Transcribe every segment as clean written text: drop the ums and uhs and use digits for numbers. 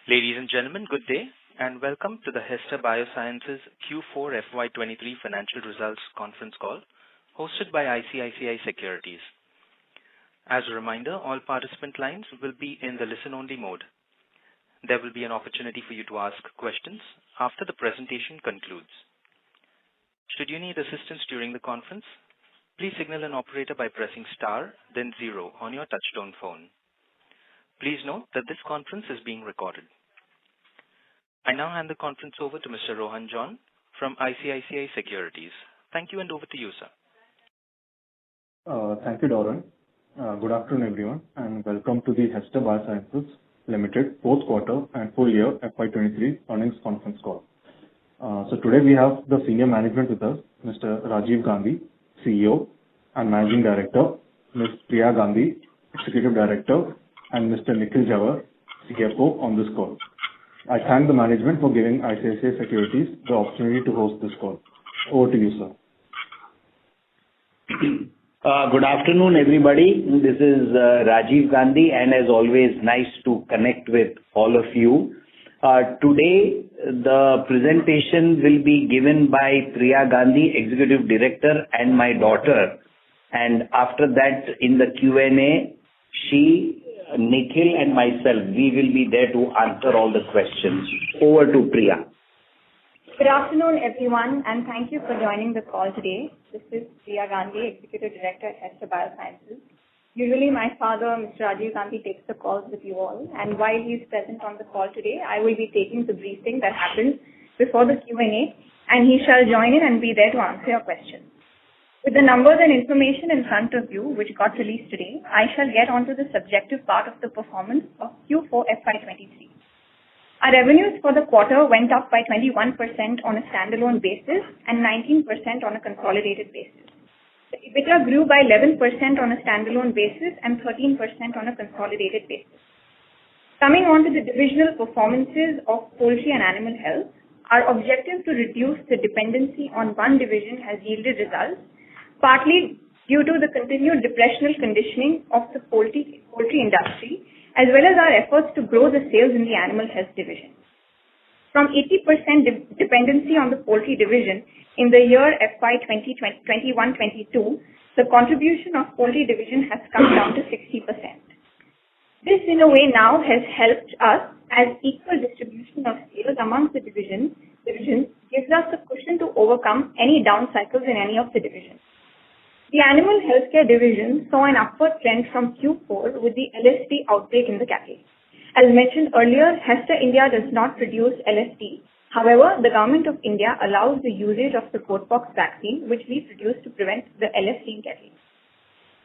Ladies and gentlemen, good day, and welcome to the Hester Biosciences Q4 FY financial results conference call hosted by ICICI Securities. As a reminder, all participant lines will be in the listen-only mode. There will be an opportunity for you to ask questions after the presentation concludes. Should you need assistance during the conference, please signal an operator by pressing star, then 0 on your touchtone phone. Please note that this conference is being recorded. I now hand the conference over to Mr. Rohan John from ICICI Securities. Thank you, and over to you, sir. Thank you, Doran. Good afternoon, everyone, and welcome to the Hester Biosciences Limited fourth quarter and full year FY earnings conference call. So today we have the senior management with us, Mr. Rajiv Gandhi, CEO and Managing Director, Ms. Priya Gandhi, Executive Director, and Mr. Nikhil Jawar, CFO on this call. I thank the management for giving ICICI Securities the opportunity to host this call. Over to you, sir. Good afternoon, everybody. This is Rajiv Gandhi, and as always, nice to connect with all of you. Today, the presentation will be given by Priya Gandhi, Executive Director, and my daughter. And after that, in the Q&A, Nikhil and myself, we will be there to answer all the questions. Over to Priya. Good afternoon, everyone, and thank you for joining the call today. This is Priya Gandhi, Executive Director at Hester Biosciences. Usually my father, Mr. Rajiv Gandhi, takes the calls with you all, and while he's present on the call today, I will be taking the briefing that happens before the Q&A, and he shall join in and be there to answer your questions. With the numbers and information in front of you, which got released today, I shall get onto the subjective part of the performance of Q4 FY 23. Our revenues for the quarter went up by 21% on a standalone basis and 19% on a consolidated basis. The EBITDA grew by 11% on a standalone basis and 13% on a consolidated basis. Coming on to the divisional performances of poultry and animal health, our objective to reduce the dependency on one division has yielded results, partly due to the continued depressional conditioning of the poultry industry, as well as our efforts to grow the sales in the animal health division. From 80% dependency on the poultry division in the year FY 21-22, the contribution of poultry division has come down to 60%. This, in a way, now has helped us as equal distribution of sales amongst the divisions gives us the cushion to overcome any down cycles in any of the divisions. The animal healthcare division saw an upward trend from Q4 with the LSD outbreak in the cattle. As mentioned earlier, Hester India does not produce LSD. However, the government of India allows the usage of the Coatpox vaccine, which we produce to prevent the LSD in cattle.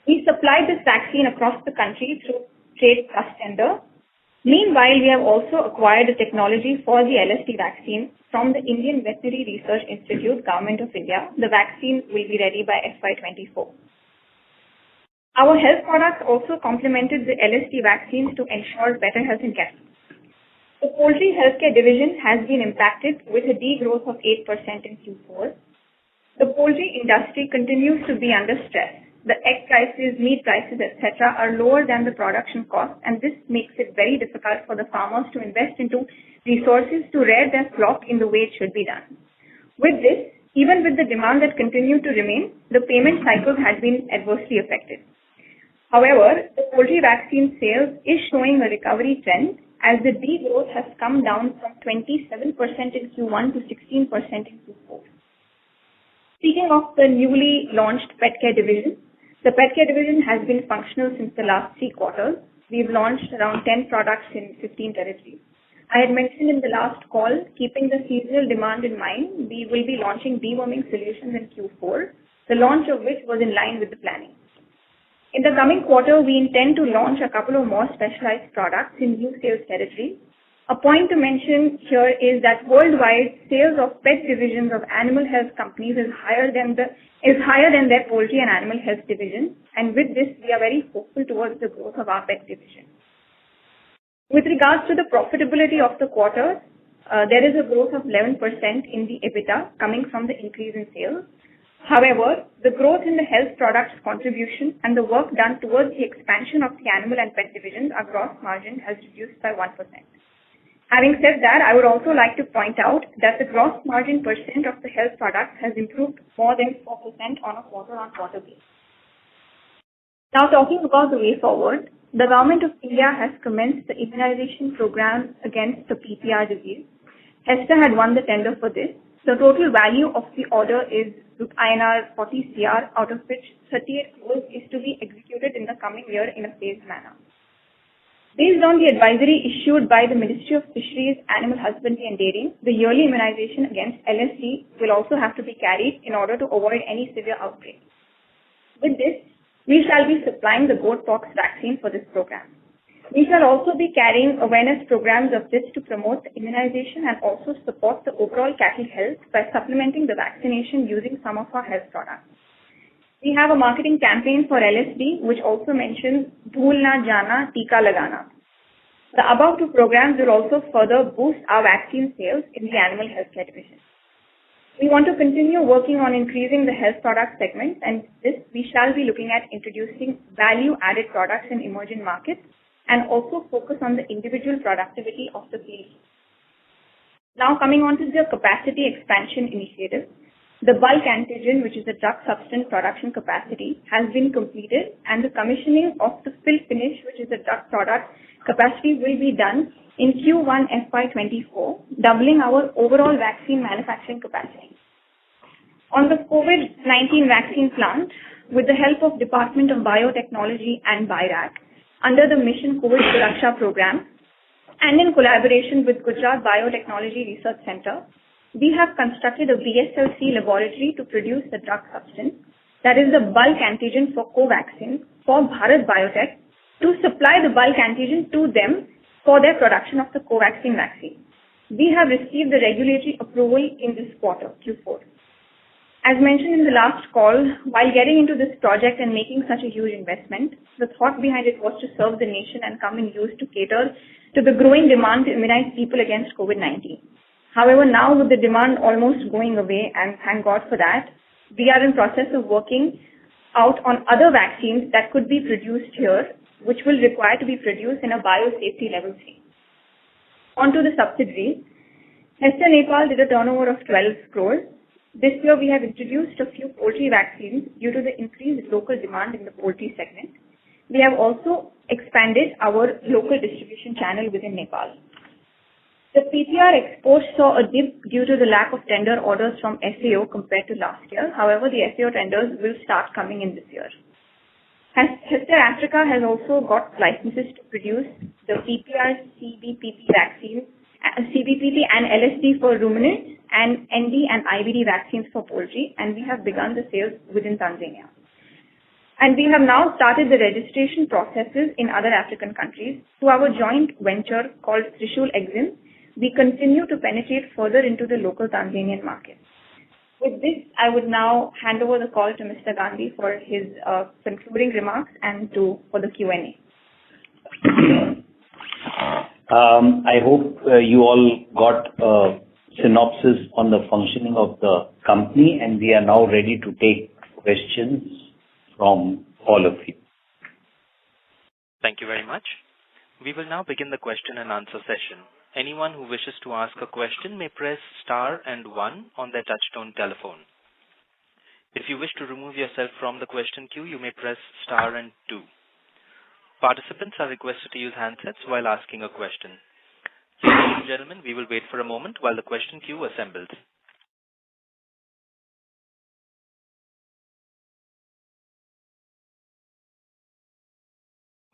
We supplied this vaccine across the country through trade trust tender. Meanwhile, we have also acquired the technology for the LSD vaccine from the Indian Veterinary Research Institute, Government of India. The vaccine will be ready by FY 24. Our health products also complemented the LSD vaccines to ensure better health in cattle. The poultry healthcare division has been impacted with a degrowth of 8% in Q4. The poultry industry continues to be under stress. The egg prices, meat prices, etc. are lower than the production cost, and this makes it very difficult for the farmers to invest into resources to rear their flock in the way it should be done. With this, even with the demand that continued to remain, the payment cycle has been adversely affected. However, the poultry vaccine sales is showing a recovery trend as the degrowth has come down from 27% in Q1 to 16% in Q4. Speaking of the newly launched pet care division, the pet care division has been functional since the last 3 quarters. We've launched around 10 products in 15 territories. I had mentioned in the last call, keeping the seasonal demand in mind, we will be launching deworming solutions in Q4, the launch of which was in line with the planning. In the coming quarter, we intend to launch a couple of more specialized products in new sales territories. A point to mention here is that worldwide, sales of pet divisions of animal health companies is higher than their poultry and animal health division, and with this, we are very hopeful towards the growth of our pet division. With regards to the profitability of the quarter, there is a growth of 11% in the EBITDA coming from the increase in sales. However, the growth in the health products contribution and the work done towards the expansion of the animal and pet divisions, our gross margin has reduced by 1%. Having said that, I would also like to point out that the gross margin percent of the health products has improved more than 4% on a quarter-on-quarter basis. Now talking about the way forward, the Government of India has commenced the immunization program against the PPR disease. Hester had won the tender for this. The total value of the order is INR 40 crore, out of which 38 crores is to be executed in the coming year in a phased manner. Based on the advisory issued by the Ministry of Fisheries, Animal Husbandry and Dairying, the yearly immunization against LSD will also have to be carried in order to avoid any severe outbreak. With this, we shall be supplying the goat pox vaccine for this program. We shall also be carrying awareness programs of this to promote the immunization and also support the overall cattle health by supplementing the vaccination using some of our health products. We have a marketing campaign for LSD which also mentions Bhool Na Jana, Tika Lagana. The above two programs will also further boost our vaccine sales in the animal healthcare division. We want to continue working on increasing the health product segment, and this we shall be looking at introducing value-added products in emerging markets and also focus on the individual productivity of the field. Now coming on to the capacity expansion initiative. The bulk antigen, which is the drug substance production capacity, has been completed, and the commissioning of the fill finish, which is the drug product capacity, will be done in Q1 FY24, doubling our overall vaccine manufacturing capacity. On the COVID-19 vaccine plant, with the help of Department of Biotechnology and BIRAC, under the Mission COVID Suraksha program, and in collaboration with Gujarat Biotechnology Research Center, we have constructed a BSLC laboratory to produce the drug substance, that is the bulk antigen for Covaxin, for Bharat Biotech, to supply the bulk antigen to them for their production of the Covaxin vaccine. We have received the regulatory approval in this quarter, Q4. As mentioned in the last call, while getting into this project and making such a huge investment, the thought behind it was to serve the nation and come in use to cater to the growing demand to immunize people against COVID-19. However, now with the demand almost going away, and thank God for that, we are in process of working out on other vaccines that could be produced here, which will require to be produced in a biosafety level 3. On to the subsidiaries. Hester Nepal did a turnover of 12 crores. This year we have introduced a few poultry vaccines due to the increased local demand in the poultry segment. We have also expanded our local distribution channel within Nepal. The PPR exports saw a dip due to the lack of tender orders from FAO compared to last year. However, the FAO tenders will start coming in this year. Hester Africa has also got licenses to produce the PPR CBPP vaccine, CBPP and LSD for ruminants, and ND and IBD vaccines for poultry, and we have begun the sales within Tanzania. And we have now started the registration processes in other African countries through our joint venture called Trishul Exim. We continue to penetrate further into the local Tanzanian market. With this, I would now hand over the call to Mr. Gandhi for his concluding remarks and for the Q&A. I hope you all got a synopsis on the functioning of the company, and we are now ready to take questions from all of you. Thank you very much. We will now begin the question and answer session. Anyone who wishes to ask a question may press star and 1 on their touchtone telephone. If you wish to remove yourself from the question queue, you may press star and 2. Participants are requested to use handsets while asking a question. Ladies and gentlemen, we will wait for a moment while the question queue assembles.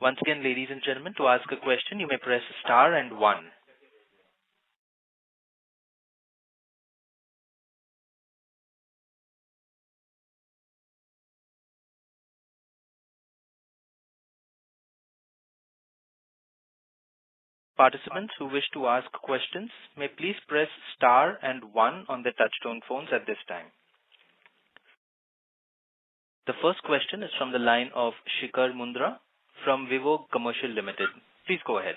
Once again, ladies and gentlemen, to ask a question, you may press star and 1. Participants who wish to ask questions may please press star and 1 on their touchtone phones at this time. The first question is from the line of Shikhar Mundra from Vivo Commercial Limited. Please go ahead.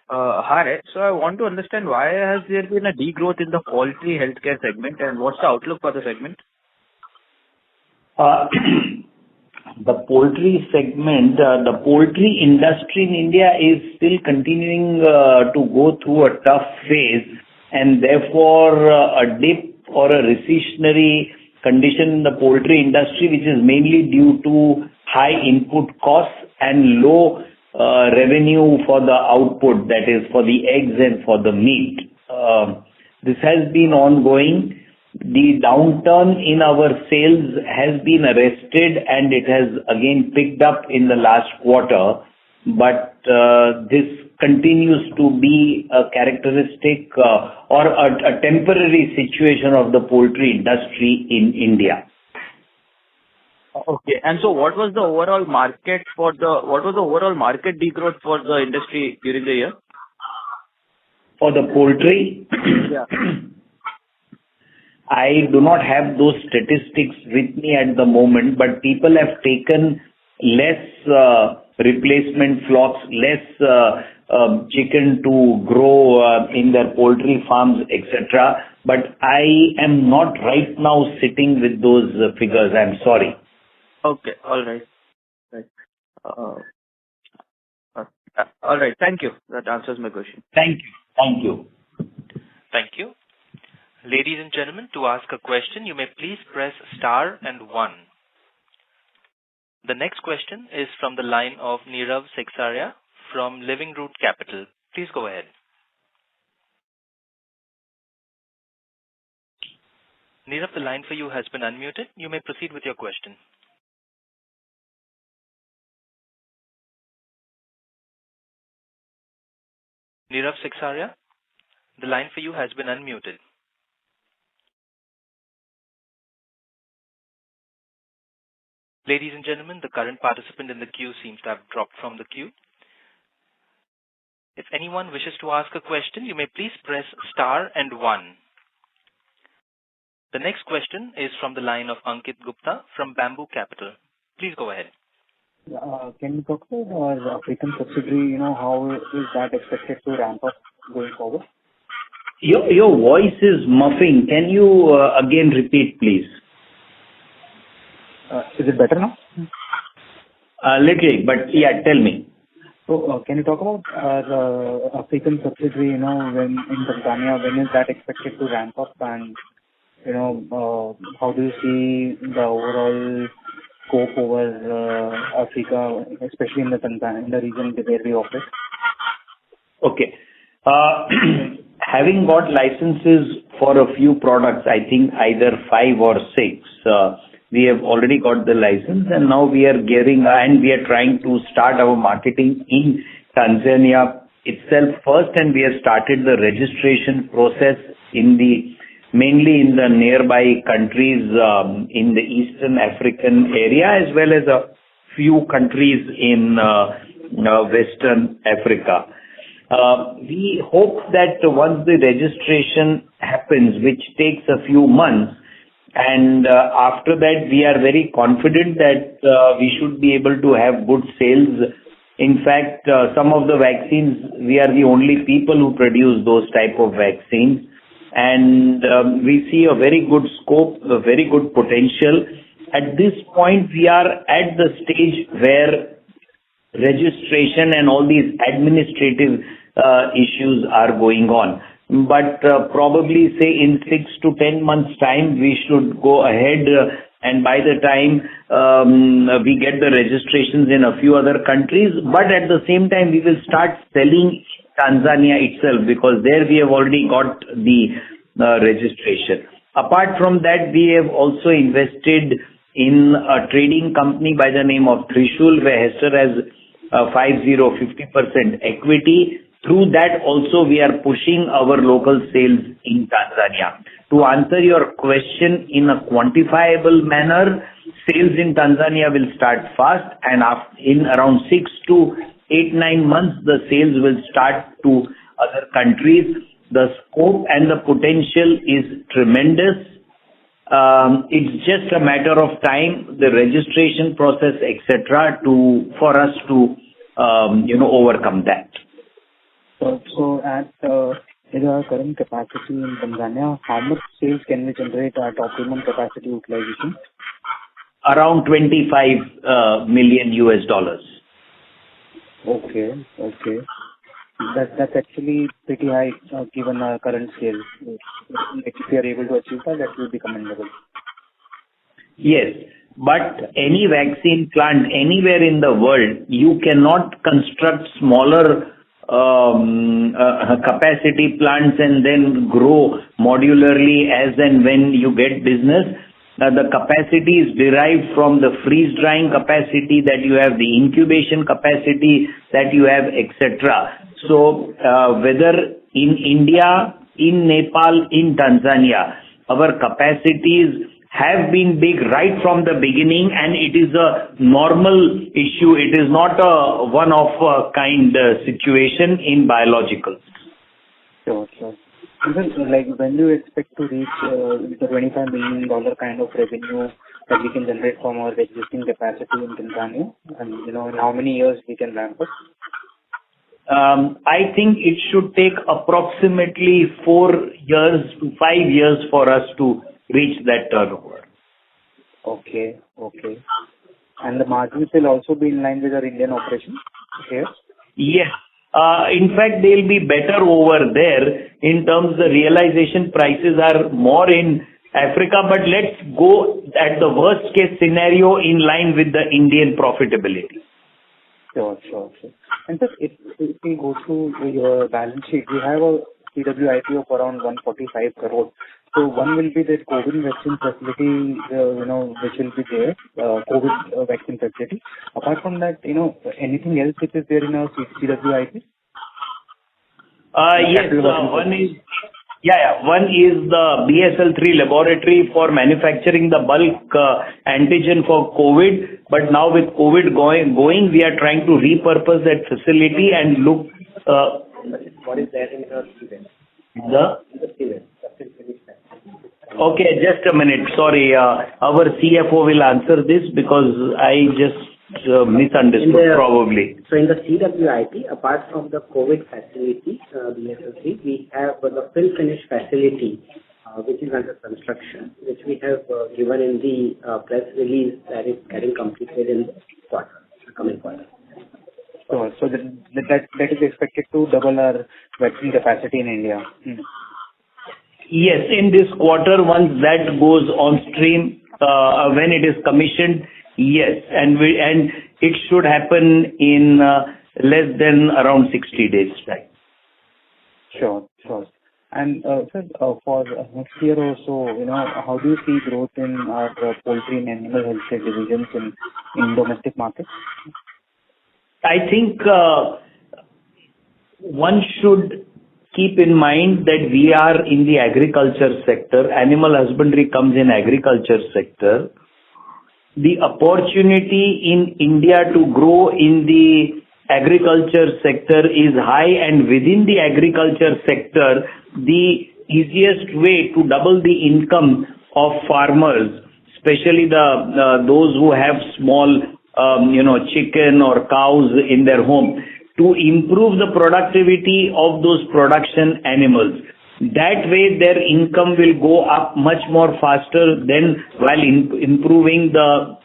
Hi. So I want to understand why has there been a degrowth in the poultry healthcare segment, and what's the outlook for the segment? the poultry segment, the poultry industry in India is still continuing to go through a tough phase, and therefore a dip or a recessionary condition in the poultry industry, which is mainly due to high input costs and low revenue for the output, that is for the eggs and for the meat. This has been ongoing. The downturn in our sales has been arrested and it has again picked up in the last quarter, but this continues to be a characteristic or a temporary situation of the poultry industry in India. Okay. And so what was the overall market degrowth for the industry during the year? For the poultry? Yeah. I do not have those statistics with me at the moment, but people have taken less replacement flocks, less chicken to grow in their poultry farms, etc. But I am not right now sitting with those figures. I'm sorry. Okay. All right. Right. All right. Thank you. That answers my question. Thank you. Thank you. Thank you. Ladies and gentlemen, to ask a question, you may please press star and 1. The next question is from the line of Nirav Seksaria from Living Root Capital. Please go ahead. Nirav, the line for you has been unmuted. You may proceed with your question. Nirav Seksaria, the line for you has been unmuted. Ladies and gentlemen, the current participant in the queue seems to have dropped from the queue. If anyone wishes to ask a question, you may please press star and 1. The next question is from the line of Ankit Gupta from Bamboo Capital. Please go ahead. Can you talk about our African subsidiary, how is that expected to ramp up going forward? Your voice is muffling. Can you again repeat, please? Is it better now? Little, but yeah, tell me. So, can you talk about our African subsidiary, when in Tanzania, when is that expected to ramp up, and how do you see the overall scope over Africa, especially in the region where we operate? Okay. Having got licenses for a few products, I think either 5 or 6, we have already got the license, and now we are gearing and we are trying to start our marketing in Tanzania itself first, and we have started the registration process mainly in the nearby countries in the Eastern African area, as well as a few countries in Western Africa. We hope that once the registration happens, which takes a few months, and after that we are very confident that we should be able to have good sales. In fact, some of the vaccines, we are the only people who produce those type of vaccines, and we see a very good scope, a very good potential. At this point, we are at the stage where registration and all these administrative issues are going on. But probably say in 6 to 10 months time, we should go ahead, and by the time we get the registrations in a few other countries, but at the same time we will start selling Tanzania itself, because there we have already got the registration. Apart from that, we have also invested in a trading company by the name of Trishul, where Hester has 50% equity. Through that also we are pushing our local sales in Tanzania. To answer your question in a quantifiable manner, sales in Tanzania will start fast, and in around 6 to 8-9 months the sales will start to other countries. The scope and the potential is tremendous. It's just a matter of time, the registration process, etc., for us to overcome that. So at our current capacity in Tanzania, how much sales can we generate at optimum capacity utilization? around $25 million. Okay. That's actually pretty high, given our current scale. If we are able to achieve that will be commendable. Yes, but any vaccine plant anywhere in the world, you cannot construct smaller capacity plants and then grow modularly as and when you get business. The capacity is derived from the freeze drying capacity that you have, the incubation capacity that you have, etc. So whether in India, in Nepal, in Tanzania, our capacities have been big right from the beginning, and it is a normal issue. It is not a one-of-a-kind situation in biologicals. Sure. And then, when do you expect to reach the $25 million kind of revenue that we can generate from our existing capacity in Tanzania? And, in how many years we can ramp up? I think it should take approximately 4 years to 5 years for us to reach that turnover. Okay. And the margins will also be in line with our Indian operations here? Yes. In fact, they'll be better over there in terms the realization prices are more in Africa, but let's go at the worst case scenario in line with the Indian profitability. Sure. And sir, if we go through your balance sheet, you have a CWIP of around 145 crore. So one will be the COVID vaccine facility, which will be there, COVID vaccine facility. Apart from that, anything else which is there in our CWIP? Yes, one is the BSL-3 laboratory for manufacturing the bulk antigen for COVID. But now with COVID going, we are trying to repurpose that facility and look. What is there in your student? Okay, just a minute. Sorry, our CFO will answer this because I just misunderstood probably. So in the CWIP, apart from the COVID facility, BSL-3, we have the fill finish facility, which is under construction, which we have given in the press release that is getting completed in the coming quarter. So that is expected to double our vaccine capacity in India. Yes, in this quarter, once that goes on stream, when it is commissioned, yes, and it should happen in less than around 60 days time. Sure. And sir, for next year or so, how do you see growth in our poultry and animal healthcare divisions in domestic markets? I think one should keep in mind that we are in the agriculture sector. Animal husbandry comes in agriculture sector. The opportunity in India to grow in the agriculture sector is high, and within the agriculture sector, the easiest way to double the income of farmers, especially those who have small chicken or cows in their home, to improve the productivity of those production animals. That way their income will go up much more faster than while improving the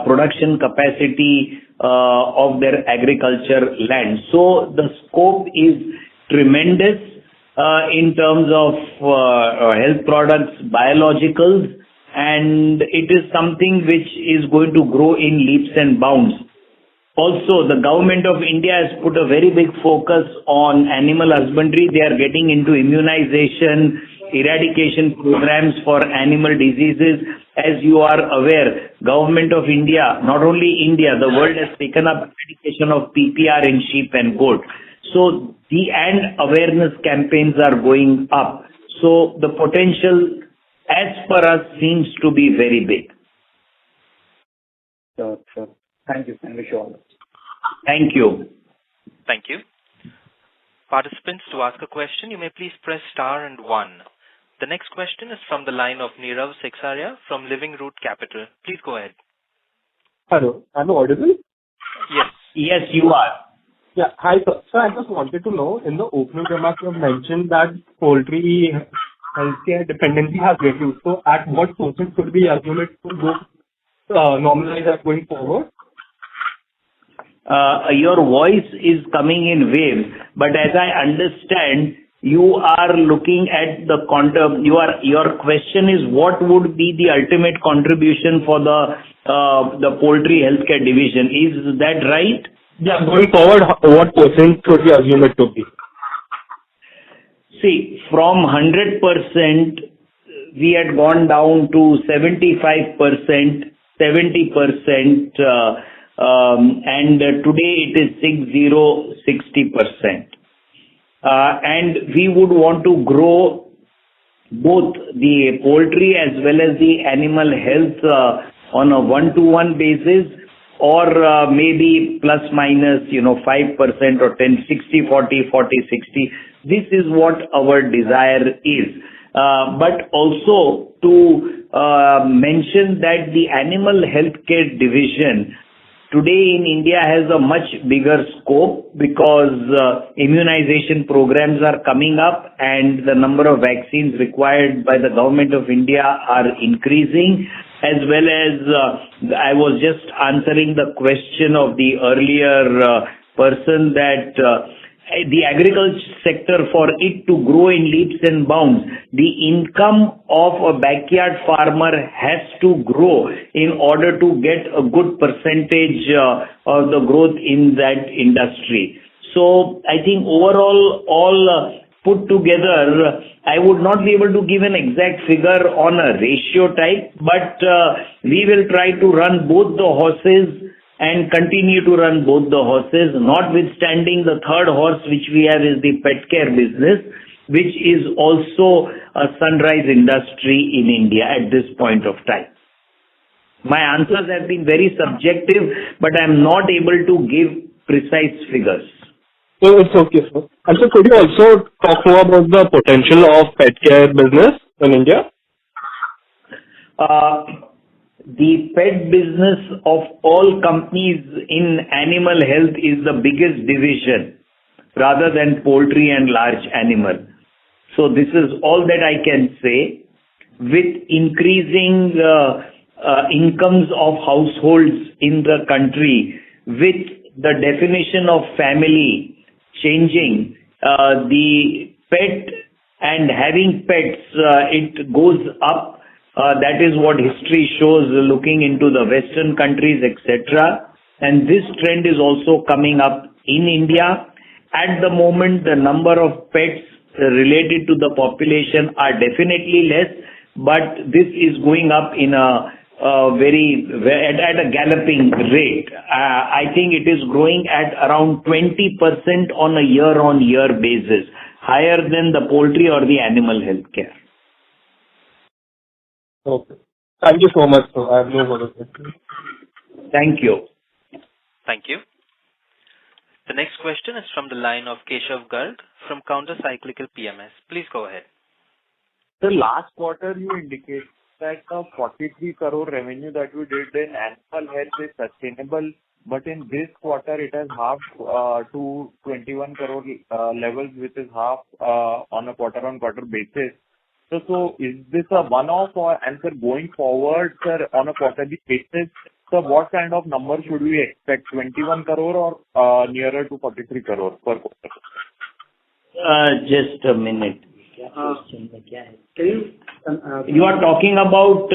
production capacity of their agriculture land. So the scope is tremendous in terms of health products, biologicals, and it is something which is going to grow in leaps and bounds. Also, the government of India has put a very big focus on animal husbandry. They are getting into immunization, eradication programs for animal diseases. As you are aware, government of India, not only India, the world has taken up eradication of PPR in sheep and goat. So and awareness campaigns are going up. So the potential, as per us, seems to be very big. Sure. Thank you, and wish you all the best. Thank you. Thank you. Participants, to ask a question, you may please press star and 1. The next question is from the line of Nirav Seksaria from Living Root Capital. Please go ahead. Hello, am I audible? Yes. Yes, you are. Yeah, hi sir. So I just wanted to know, in the opening remarks you have mentioned that poultry healthcare dependency has reduced. So at what percent could we assume it to go normalize that going forward? Your voice is coming in waves, but as I understand, you are looking at the quantum. Your question is what would be the ultimate contribution for the poultry healthcare division? Is that right? Yeah, going forward, what percent should we assume it to be? See, from 100%, we had gone down to 75%, 70%, and today it is 60%. And we would want to grow both the poultry as well as the animal health on a one-to-one basis, or maybe plus minus 5% or 10, 60, 40, 40, 60. This is what our desire is. But also to mention that the animal healthcare division today in India has a much bigger scope because immunization programs are coming up and the number of vaccines required by the government of India are increasing, as well as I was just answering the question of the earlier person that the agriculture sector, for it to grow in leaps and bounds, the income of a backyard farmer has to grow in order to get a good percentage of the growth in that industry. So I think overall, all put together, I would not be able to give an exact figure on a ratio type, but we will try to run both the horses and continue to run both the horses, notwithstanding the third horse which we have is the pet care business, which is also a sunrise industry in India at this point of time. My answers have been very subjective, but I am not able to give precise figures. So it's okay, sir. And so could you also talk more about the potential of pet care business in India? The pet business of all companies in animal health is the biggest division rather than poultry and large animal. So this is all that I can say. With increasing incomes of households in the country, with the definition of family changing, the pet and having pets, it goes up. That is what history shows looking into the Western countries, etc. And this trend is also coming up in India. At the moment, the number of pets related to the population are definitely less, but this is going up in at a galloping rate. I think it is growing at around 20% on a year-on-year basis, higher than the poultry or the animal health care. Okay. Thank you so much, sir. I have no further questions. Thank you. Thank you. The next question is from the line of Keshav Garg from Counter Cyclical PMS. Please go ahead. The last quarter you indicated that the 43 crore revenue that we did in animal health is sustainable, but in this quarter it has halved to 21 crore levels, which is half on a quarter-on-quarter basis. So is this a one-off, and sir, going forward, sir, on a quarterly basis, so what kind of number should we expect? 21 crore or nearer to 43 crore per quarter? Just a minute. You are talking about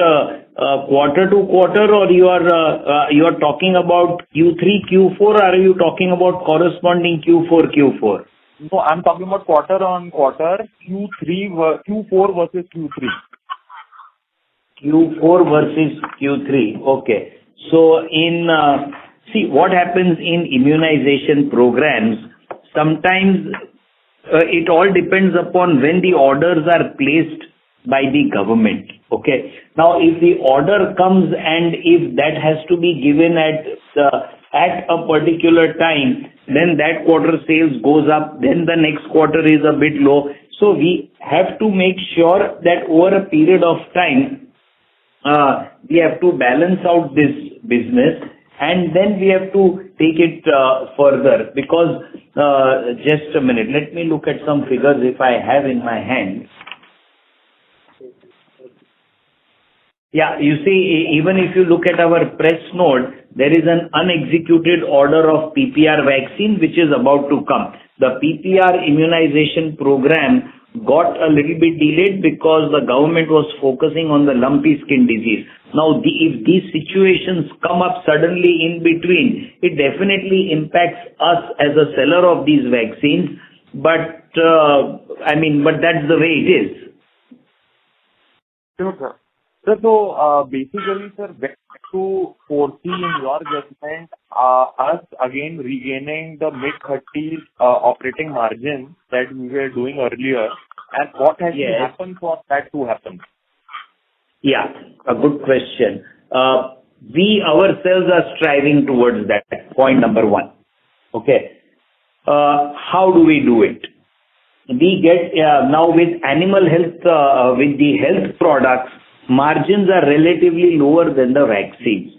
quarter to quarter, or you are talking about Q3, Q4, or are you talking about corresponding Q4? No, I'm talking about quarter on quarter, Q4 versus Q3. Q4 versus Q3. Okay. So see what happens in immunization programs. Sometimes it all depends upon when the orders are placed by the government. Okay. Now, if the order comes and if that has to be given at a particular time, then that quarter sales goes up, then the next quarter is a bit low. So we have to make sure that over a period of time, we have to balance out this business, and then we have to take it further, because just a minute, let me look at some figures if I have in my hand. Yeah, you see, even if you look at our press note, there is an unexecuted order of PPR vaccine which is about to come. The PPR immunization program got a little bit delayed because the government was focusing on the lumpy skin disease. Now, if these situations come up suddenly in between, it definitely impacts us as a seller of these vaccines. But that's the way it is. Sure, sir. So basically, sir, when to foresee in your judgment us again regaining the mid-30s operating margin that we were doing earlier, and what has to happen for that to happen? Yeah, a good question. We ourselves are striving towards that, point number one. Okay. How do we do it? We get, now with animal health, with the health products, margins are relatively lower than the vaccines.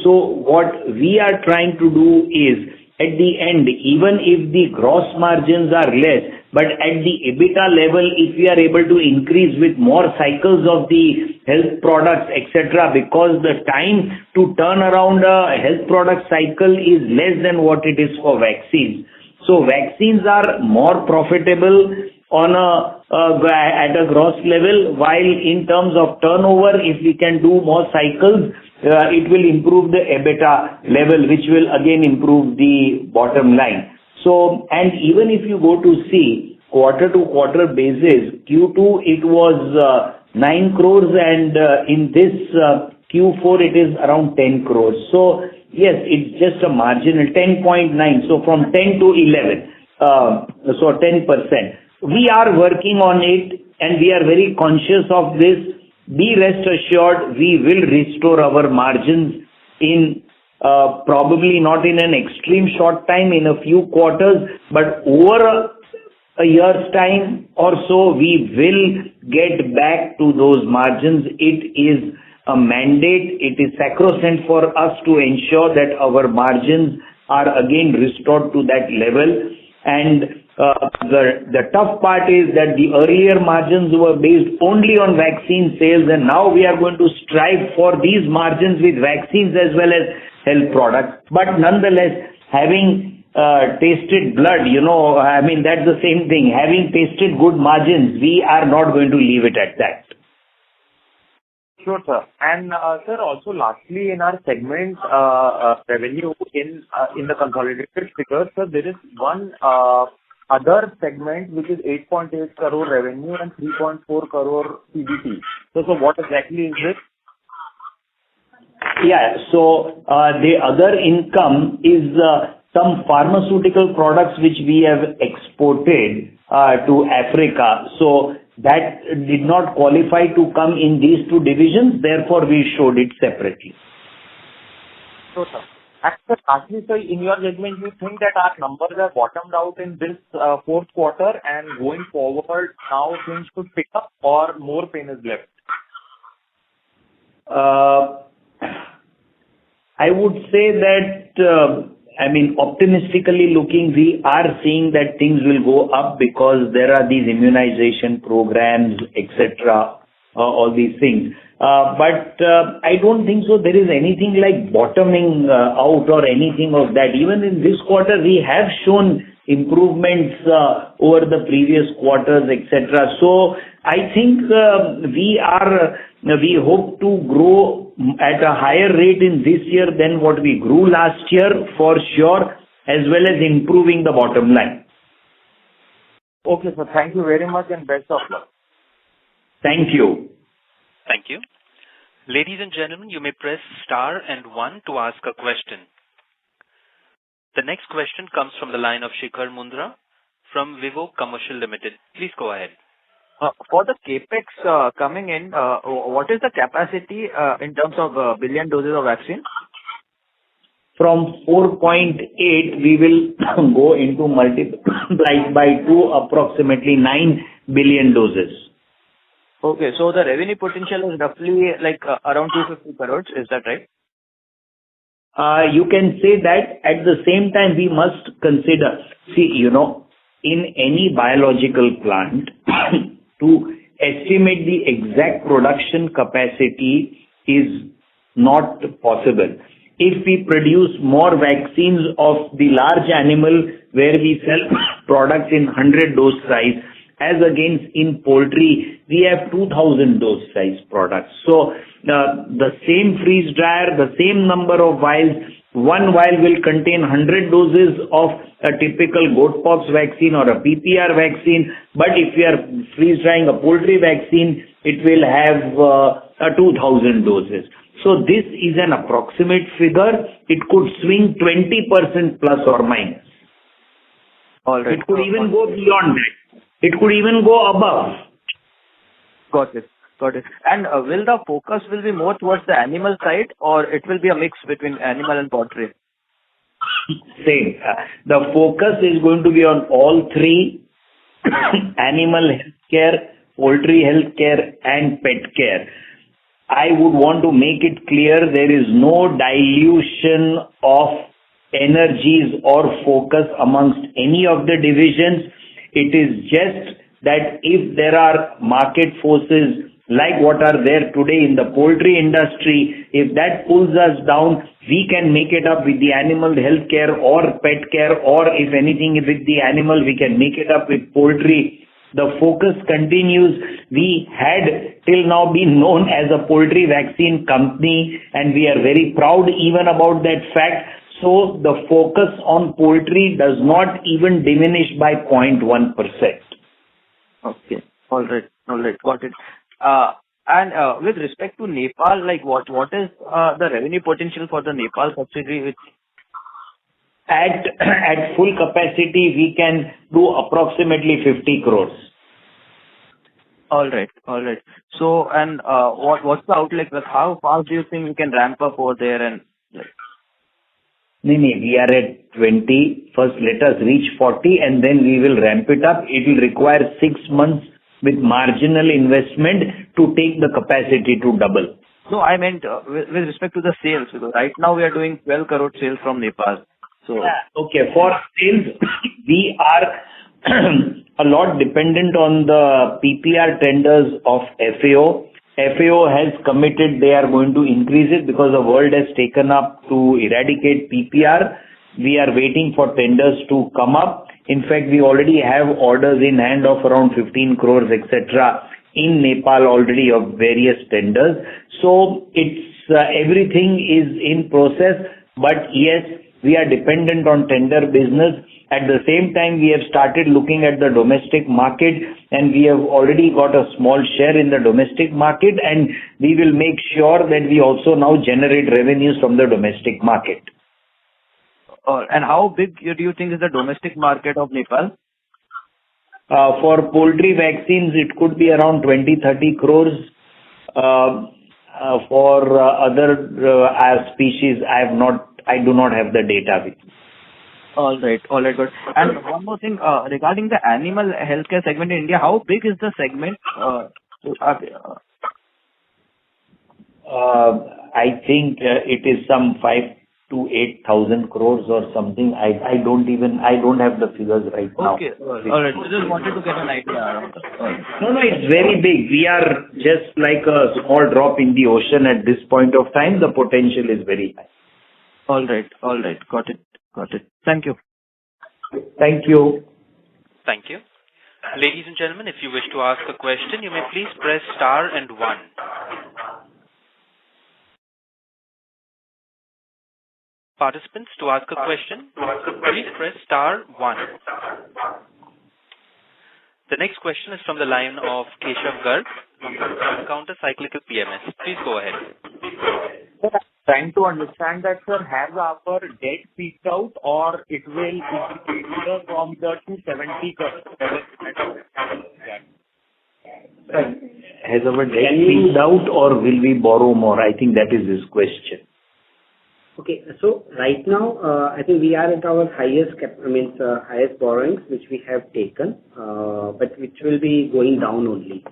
So what we are trying to do is, at the end, even if the gross margins are less, but at the EBITDA level, if we are able to increase with more cycles of the health products, etc., because the time to turn around a health product cycle is less than what it is for vaccines. So vaccines are more profitable on at a gross level, while in terms of turnover, if we can do more cycles, it will improve the EBITDA level, which will again improve the bottom line. So, and even if you go to see quarter to quarter basis, Q2 it was 9 crores, and in this Q4 it is around 10 crores. So yes, it's just a marginal 10.9. So from 10 to 11, so 10%. We are working on it, and we are very conscious of this. Be rest assured, we will restore our margins in probably not in an extreme short time, in a few quarters, but over a year's time or so, we will get back to those margins. It is a mandate. It is sacrosanct for us to ensure that our margins are again restored to that level. And the tough part is that the earlier margins were based only on vaccine sales, and now we are going to strive for these margins with vaccines as well as health products. But nonetheless, having tasted blood, that's the same thing. Having tasted good margins, we are not going to leave it at that. Sure, sir. And sir, also lastly, in our segment revenue in the consolidated figures, sir, there is one other segment which is 8.8 crore revenue and 3.4 crore PBT. So what exactly is this? Yeah, so the other income is some pharmaceutical products which we have exported to Africa. So that did not qualify to come in these two divisions, therefore we showed it separately. Sure, sir. Actually, sir, in your judgment, you think that our numbers are bottomed out in this fourth quarter, and going forward, now things should pick up, or more pain is left? I would say that, optimistically looking, we are seeing that things will go up because there are these immunization programs, etc., all these things. But I don't think so there is anything like bottoming out or anything of that. Even in this quarter, we have shown improvements over the previous quarters, etc. So I think we hope to grow at a higher rate in this year than what we grew last year, for sure, as well as improving the bottom line. Okay, sir. Thank you very much, and best of luck. Thank you. Thank you. Ladies and gentlemen, you may press star and 1 to ask a question. The next question comes from the line of Shikhar Mundra from Vivo Commercial Limited. Please go ahead. For the capex coming in, what is the capacity in terms of billion doses of vaccine? From 4.8, we will go into multiplied by 2, approximately 9 billion doses. Okay, so the revenue potential is roughly like around 250 crores, is that right? You can say that. At the same time, we must consider, in any biological plant, to estimate the exact production capacity is not possible. If we produce more vaccines of the large animal where we sell products in 100 dose size, as against in poultry, we have 2000 dose size products. So the same freeze dryer, the same number of vials, one vial will contain 100 doses of a typical goat pox vaccine or a PPR vaccine, but if we are freeze drying a poultry vaccine, it will have 2000 doses. So this is an approximate figure. It could swing 20% plus or minus. All right. It could even go beyond that. It could even go above. Got it. And will the focus will be more towards the animal side, or it will be a mix between animal and poultry? Same. The focus is going to be on all three: animal healthcare, poultry healthcare, and pet care. I would want to make it clear there is no dilution of energies or focus amongst any of the divisions. It is just that if there are market forces like what are there today in the poultry industry, if that pulls us down, we can make it up with the animal health care or pet care, or if anything with the animal, we can make it up with poultry. The focus continues. We had till now been known as a poultry vaccine company, and we are very proud even about that fact. So the focus on poultry does not even diminish by 0.1%. Okay. All right. Got it. And with respect to Nepal, like what is the revenue potential for the Nepal subsidiary? At full capacity, we can do approximately 50 crores. All right. So, and what's the outlook? Like, how fast do you think we can ramp up over there? And like, we are at 20. First, let us reach 40, and then we will ramp it up. It will require 6 months with marginal investment to take the capacity to double. No, I meant with respect to the sales, because right now we are doing 12 crore sales from Nepal. So okay, for sales, we are a lot dependent on the PPR tenders of FAO. FAO has committed they are going to increase it because the world has taken up to eradicate PPR. We are waiting for tenders to come up. In fact, we already have orders in hand of around 15 crores, etc. in Nepal already of various tenders. So it's everything is in process, but yes, we are dependent on tender business. At the same time, we have started looking at the domestic market, and we have already got a small share in the domestic market, and we will make sure that we also now generate revenues from the domestic market. And how big do you think is the domestic market of Nepal? For poultry vaccines, it could be around 20-30 crores. For other species, I do not have the data with me. All right, good. And one more thing regarding the animal healthcare segment in India, how big is the segment? I think it is some 5,000 to 8,000 crores or something. I don't have the figures right now. Okay, all right. I just wanted to get an idea around that. No, it's very big. We are just like a small drop in the ocean at this point of time. The potential is very high. All right. Got it. Thank you. Thank you. Thank you. Ladies and gentlemen, if you wish to ask a question, you may please press star and 1. Participants, to ask a question, please press star 1. The next question is from the line of Keshav Garg from Counter Cyclical PMS. Please go ahead. Trying to understand that, sir, has our debt peaked out, or it will increase from the 270 crores? Has our debt peaked out, or will we borrow more? I think that is his question. Okay, so right now, I think we are at our highest borrowings which we have taken, but which will be going down only.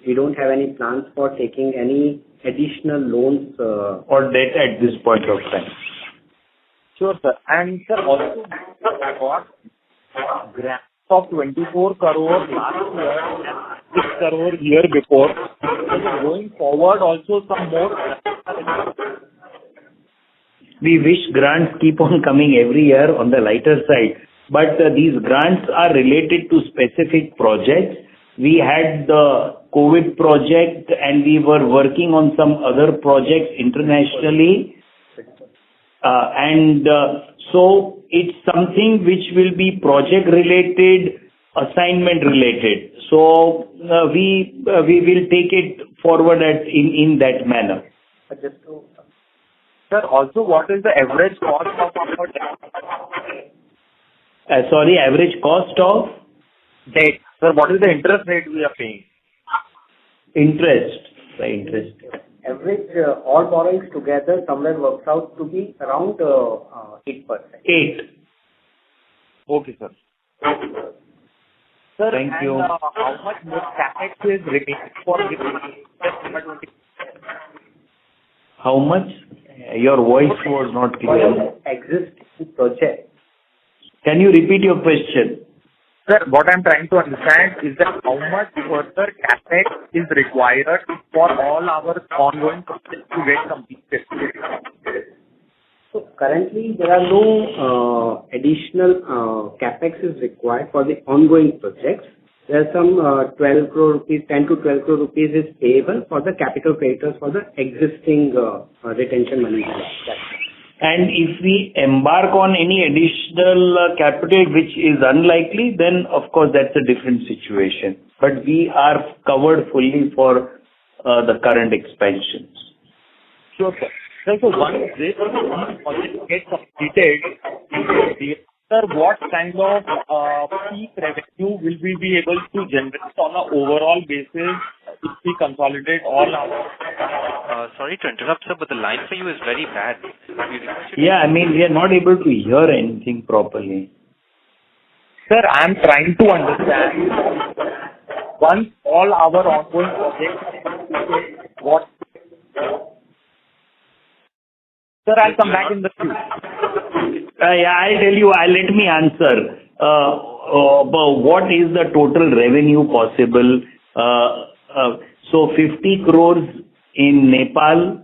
We don't have any plans for taking any additional loans or debt at this point of time. Sure, sir. And sir, also got grants of 24 crore last year and 6 crore year before. So going forward, also some more We wish grants keep on coming every year on the lighter side, but these grants are related to specific projects. We had the COVID project, and we were working on some other projects internationally. So it's something which will be project related, assignment related. So we will take it forward in that manner. Sir, also, what is the average cost of our debt? Sorry, average cost of? Debt. Sir, what is the interest rate we are paying? Interest. Average all borrowings together somewhere works out to be around 8%. 8. Okay, sir. Sir, Thank you. How much more CapEx is remaining for this year? How much? Your voice was not clear. Existing project. Can you repeat your question? Sir, what I'm trying to understand is that how much further CapEx is required for all our ongoing projects to get completed? So currently there are no additional CapEx is required for the ongoing projects. There are some 12 crore rupees, 10 to 12 crore rupees is payable for the capital creditors for the existing retention money. And if we embark on any additional capital, which is unlikely, then of course that's a different situation. But we are covered fully for the current expansions. Sure, sir. So once this project gets completed, sir, what kind of peak revenue will we be able to generate on an overall basis if we consolidate all our... Sorry to interrupt, sir, but the line for you is very bad. Yeah, I mean, we are not able to hear anything properly. Sir, I am trying to understand, once all our ongoing projects, what... Sir, I'll come back in the queue. Yeah, I'll tell you. Let me answer. What is the total revenue possible? So 50 crores in Nepal,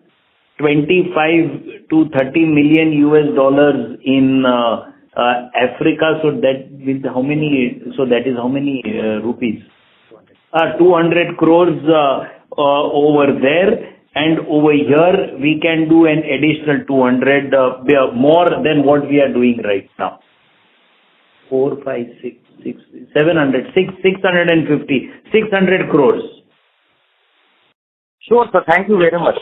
25 to 30 million US dollars in Africa. So that with how many? So that is how many rupees? 200 crores over there. And over here, we can do an additional 200, more than what we are doing right now. 4, 5, 6, 700, 650, 600 crores. Sure, sir. Thank you very much.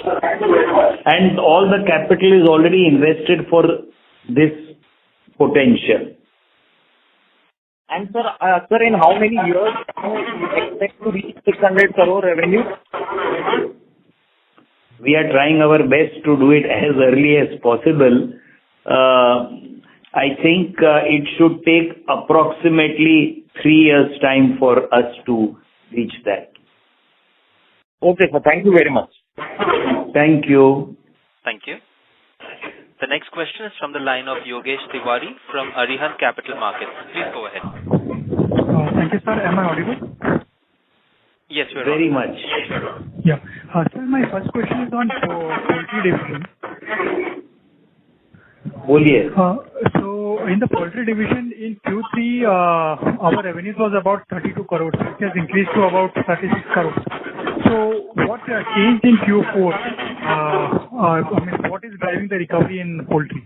And all the capital is already invested for this potential. And sir, in how many years do you expect to reach 600 crore revenue? We are trying our best to do it as early as possible. I think it should take approximately 3 years' time for us to reach that. Okay, sir. Thank you very much. Thank you. Thank you. The next question is from the line of Yogesh Tiwari from Arihant Capital Markets. Please go ahead. Thank you, sir. Am I audible? Yes, you are very audible. much. Yeah. Sir, my first question is on poultry division. So in the poultry division in Q3, our revenues was about 32 crores, which has increased to about 36 crores. So what changed in Q4? What is driving the recovery in poultry?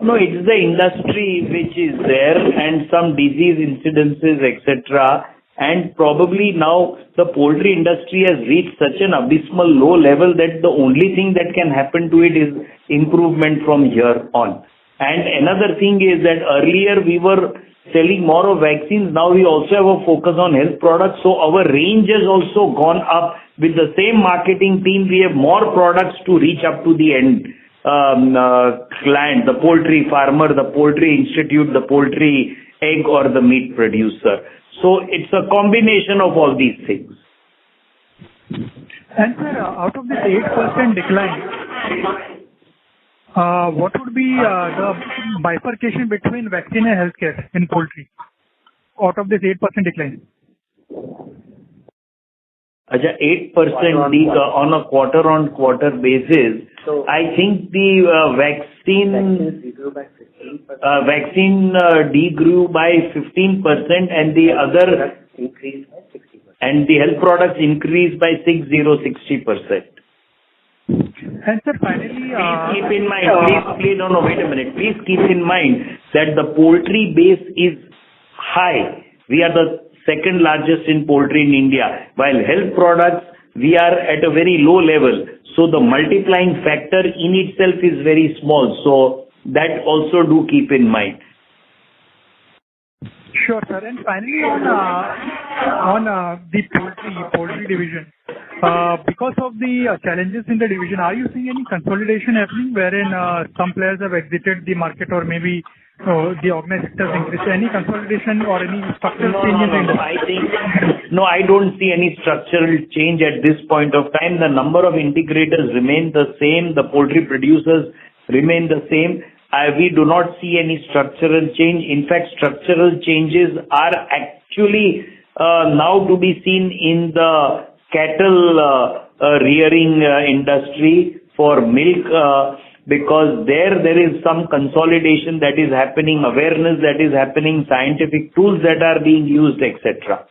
No, it's the industry which is there and some disease incidences, etc. And probably now the poultry industry has reached such an abysmal low level that the only thing that can happen to it is improvement from here on. And another thing is that earlier we were selling more of vaccines. Now we also have a focus on health products. So our range has also gone up. With the same marketing team, we have more products to reach up to the end client, the poultry farmer, the poultry institute, the poultry egg or the meat producer. So it's a combination of all these things. And sir, out of this 8% decline, what would be the bifurcation between vaccine and healthcare in poultry? Out of this 8% decline. Acha, 8% on a quarter-on-quarter basis. So I think the vaccine degrew by 15%. Vaccine degrew by 15%, and the other Increased by 60%. and the health products increased by 60%. And sir, finally, Please keep in mind, no, wait a minute. Please keep in mind that the poultry base is high. We are the second largest in poultry in India, while health products, we are at a very low level. So the multiplying factor in itself is very small. So that also do keep in mind. Sure, sir. And finally, on the poultry division, because of the challenges in the division, are you seeing any consolidation happening wherein some players have exited the market, or maybe the organized sectors increase? Any consolidation or any structural changes in the I don't see any structural change at this point of time. The number of integrators remain the same. The poultry producers remain the same. We do not see any structural change. In fact, structural changes are actually now to be seen in the cattle rearing industry for milk, because there is some consolidation that is happening, awareness that is happening, scientific tools that are being used, etc.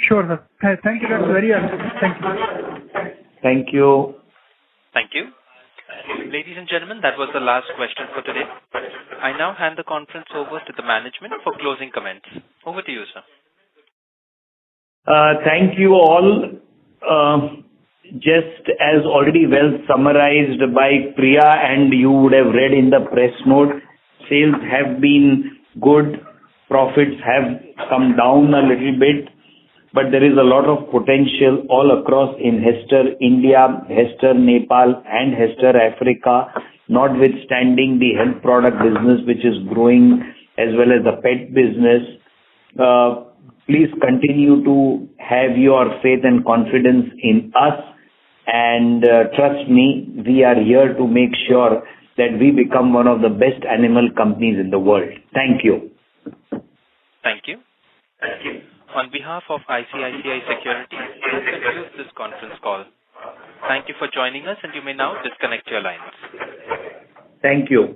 Sure, sir. Thank you. That's very helpful. Thank you. Thank you. Thank you. Ladies and gentlemen, that was the last question for today. I now hand the conference over to the management for closing comments. Over to you, sir. Thank you all. Just as already well summarized by Priya, and you would have read in the press note, sales have been good, profits have come down a little bit, but there is a lot of potential all across in Hester India, Hester Nepal, and Hester Africa, notwithstanding the health product business which is growing, as well as the pet business. Please continue to have your faith and confidence in us, and trust me, we are here to make sure that we become one of the best animal companies in the world. Thank you. Thank you. Thank you. On behalf of ICICI Securities, this concludes this conference call. Thank you for joining us, and you may now disconnect your lines. Thank you.